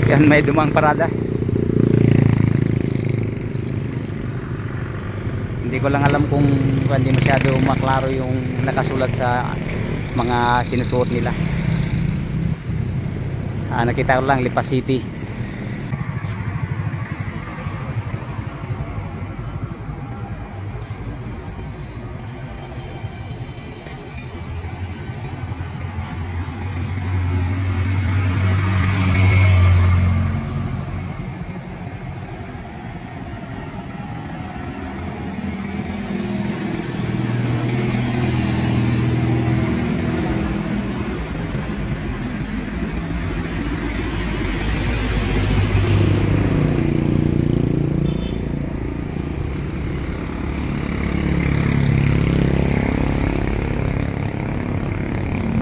Yan, may dumang parada. Hindi ko lang alam kung hindi masyado maklaro yung nakasulat sa mga sinusuot nila. Nakita ko lang Lipa City.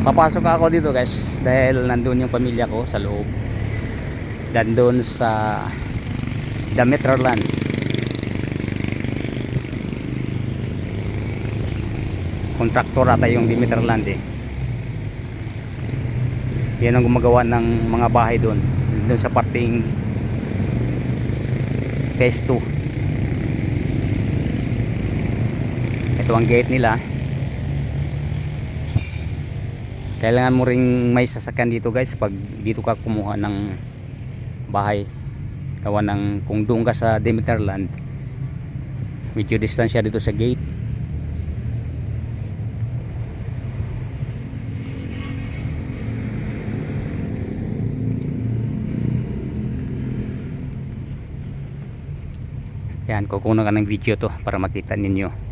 Papasok ako dito guys dahil nandun yung pamilya ko sa loob. Nandun sa Demeterland. Kontraktor ata yung Demeterland eh. Yan ang gumagawa ng mga bahay doon. Doon sa parting phase 2. Ito ang gate nila. Kailangan mo ring may sasakyan dito guys pag dito ka kumuha ng bahay. Gawa ng kung doon ka sa Demeterland, medyo distansya dito sa gate. Yan, kukuha ka ng video to para makita ninyo.